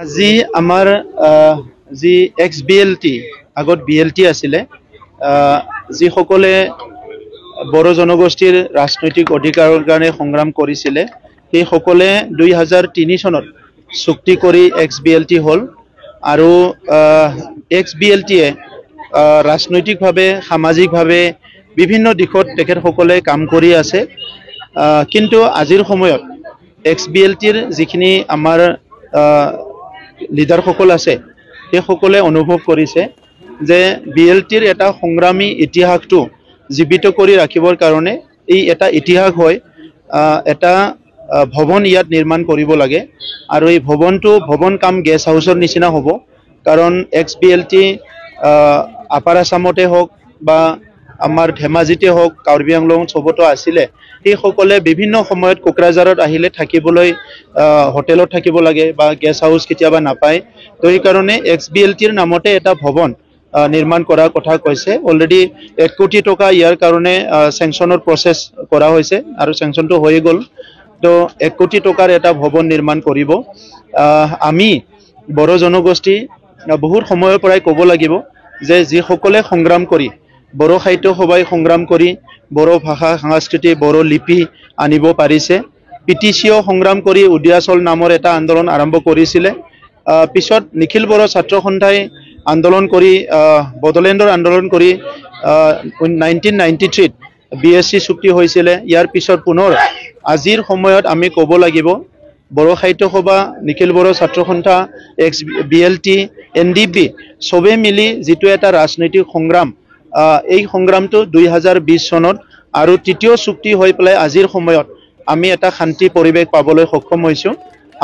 আজি আমাৰ যি এক্স BLT আগত BLT আছিলে যিসকলে বড়ো জনগোষ্ঠীৰ ৰাজনৈতিক অধিকাৰৰ কাৰণে সংগ্ৰাম কৰিছিলে সেই সকলে 2003 চনত চুক্তি কৰি এক্স BLT হল আৰু এক্স BLT এ ৰাজনৈতিকভাৱে সামাজিকভাৱে বিভিন্ন দিশত তেখেতসকলে কাম কৰি আছে কিন্তু আজিৰ সময়ত এক্স BLTৰ যিখিনি আমাৰ লিডাৰ সকল আছে সেই সকলে অনুভৱ কৰিছে যে BLTৰ এটা সংগ্ৰামী ইতিহাসটো জীবিত কৰি ৰাখিবৰ কাৰণে এই এটা ইতিহাস হয় এটা ভৱন ইয়াত নিৰ্মাণ কৰিব লাগে আৰু এই ভৱন কাম গেষ্ট হাউচৰ নিচিনা হ'ব কাৰণ এক্স BLT আপাৰ আসামতে হওক বা আমাৰ ধেমাজিতে হওক কাৰ্বি আংলং সবতো আছিলে এই সকলে বিভিন্ন সময়ত কোকৰাঝাৰত আহিলে থাকিবলৈ হোটেলত থাকিব লাগে বা গেষ্ট হাউচ কেতিয়াবা নাপায় তো এই কাৰণে এক্স BLTৰ নামতে এটা ভৱন নিৰ্মাণ কৰাৰ কথা কৈছে অলৰেডি 1 কোটি টকা ইয়াৰ কাৰণে স্যাংশনৰ প্ৰসেস কৰা হৈছে আৰু স্যাংশনটো হৈ গল তো 1 কোটি টকাৰ এটা ভৱন নিৰ্মাণ কৰিব আমি বড়ো জনগোষ্ঠী বহুত সময়ৰ পৰাই ক'ব লাগিব যে যি সকলে সংগ্ৰাম কৰি বড়ো সাহিত্য সভাই সংগ্ৰাম কৰি বড়ো ভাষা সংস্কৃতি বড়ো লিপি আনিব পাৰিছে পিটিচিও সংগ্ৰাম কৰি উদিয়াচল নামৰ এটা আন্দোলন আৰম্ভ কৰিছিলে পিছত নিখিল বড়ো ছাত্ৰ সন্থাই আন্দোলন কৰি বড়োলেণ্ডৰ আন্দোলন কৰি 1993 BSc চুক্তি হৈছিল ইয়াৰ পিছত পুনৰ আজিৰ সময়ত আমি ক'ব লাগিব বড়ো সাহিত্য সভা নিখিল বড়ো ছাত্ৰ সন্থা এক্স BLT NDP সবে মিলি যেটো এটা ৰাজনৈতিক সংগ্ৰাম এই সংগ্ৰামটো 2020 চনত আৰু তৃতীয় চুক্তি হৈ পেলাই আজিৰ সময়ত আমি এটা শান্তি পৰিৱেশ পাবলৈ সক্ষম হৈছো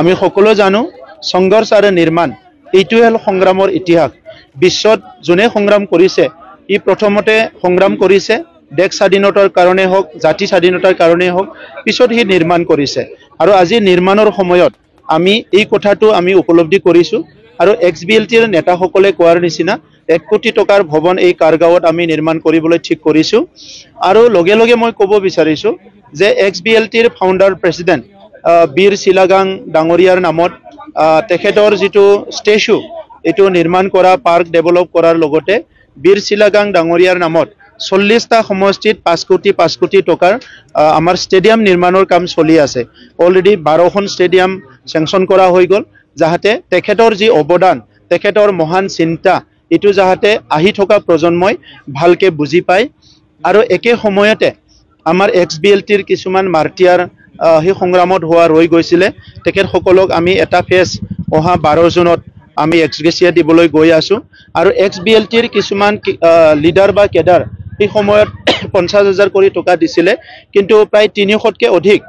আমি সকলো জানো সংঘৰ্ষ আৰু নিৰ্মাণ এইটো হল সংগ্ৰামৰ ইতিহাস বিশ্বত যোনে সংগ্ৰাম কৰিছে ই প্ৰথমতে সংগ্ৰাম কৰিছে দেশ স্বাধীনতাৰ কাৰণে হওক জাতি স্বাধীনতাৰ কাৰণে হওক পিছত হি নিৰ্মাণ কৰিছে আৰু আজি নিৰ্মাণৰ সময়ত আমি এই কথাটো আমি উপলব্ধি কৰিছো আৰু এক্স BLTৰ নেতাসকলে কোৱাৰ নিচিনা 1 কোটি টকাৰ ভৱন এই কাৰগাঁৱত আমি নিৰ্মাণ কৰিবলৈ ঠিক কৰিছো আৰু লগে লগে মই ক'ব বিচাৰিছো যে এক্স BLTৰ ফাউণ্ডাৰ প্ৰেসিডেন্ট বীৰ চিলাগাং ডাঙৰীয়াৰ নামত তেখেতৰ যেটো ষ্টেচু এটো নিৰ্মাণ কৰা পাৰ্ক ডেভেলপ কৰাৰ লগতে বীৰ চিলাগাং ডাঙৰীয়াৰ নামত 40টা সমষ্টিত 5 কোটি টকাৰ আমাৰ ষ্টেডিয়াম নিৰ্মাণৰ কাম চলি আছে অলৰেডি 12খন ষ্টেডিয়াম স্যাংশন কৰা হৈ গল যাহাতে তেখেতৰ যি অৱদান তেখেতৰ মহান চিন্তা এটো যাহাতে আহি থকা প্ৰজন্মই ভালকে বুজি পায় আৰু একে সময়তে আমাৰ এক্স BLTৰ কিছুমান মাৰ্টিয়াৰ হি সংগ্ৰামত হোৱা ৰৈ গৈছিলে তেখেত সকলক আমি এটা ফেজ অহা 12 জুনত আমি এক্সগ্ৰেছিয়া দিবলৈ গৈ আছো আৰু এক্স BLTৰ কিছুমান লিডাৰ বা কেডাৰ এই সময়ত 50,000 কোটি টকা দিছিলে কিন্তু প্ৰায় 300তকৈ অধিক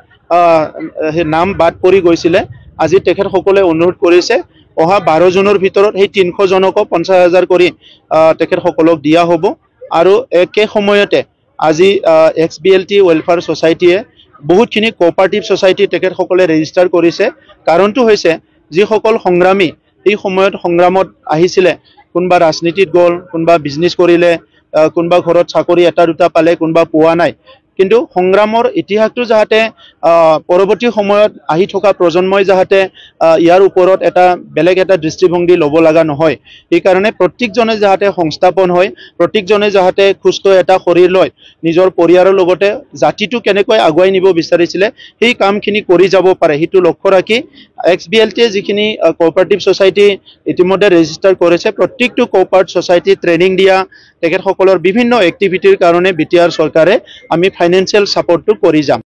নাম বাদ পৰি গৈছিলে আজি তেখেত সকলে অনুৰোধ কৰিছে অহা 12 জুনৰ ভিতৰত সেই 300 জনক 50,000 কৰি তেখেত সকলক দিয়া হ'ব আৰু একে সময়তে আজি এক্স BLT ওয়েলফেয়াৰ সোসাইটিয়ে বহুতখিনি কোঅপাৰেটিভ সোসাইটি তেখেত সকলে ৰেজিষ্টাৰ কৰিছে কাৰণটো হৈছে যি সকল সংগ্ৰামী এই সময়ত সংগ্ৰামত আহিছিলে কোনবা ৰাজনীতিত গল কোনবা বিজনেস কৰিলে কোনবা ঘৰত চাকৰি এটা দুটা পালে কোনবা পোৱা নাই কিন্তু সংগ্ৰামৰ ইতিহাসটো যাহাতে পৰৱৰ্তী সময়ত আহি থকা প্ৰজন্মই যাহাতে ইয়াৰ ওপৰত এটা বেলেগ এটা দৃষ্টিভংগী ল'ব লাগা নহয় এই কাৰণে প্ৰত্যেকজনে যাহাতে সংস্থাপন হয় প্ৰত্যেকজনে যাহাতে সুস্থ এটা শৰীৰ লয় নিজৰ পৰিয়ালৰ লগতে জাতিটো কেনেকৈ আগুৱাই নিব বিচাৰিছিলে সেই কামখিনি কৰি যাব পাৰে হিটো লক্ষ্য ৰাখি এক্স BLT যিখিনি কোঅপাৰেটিভ সোসাইটি ইতিমধ্যে ৰেজিষ্টাৰ কৰিছে প্ৰত্যেকটো কোঅপাৰেটিভ সোসাইটি ট্ৰেনিং দিয়া তেখেত সকলৰ বিভিন্ন এক্টিভিটিৰ কাৰণে BTR চৰকাৰে আমি ফাইনান্সিয়াল সাপোৰ্টটো কৰি যাম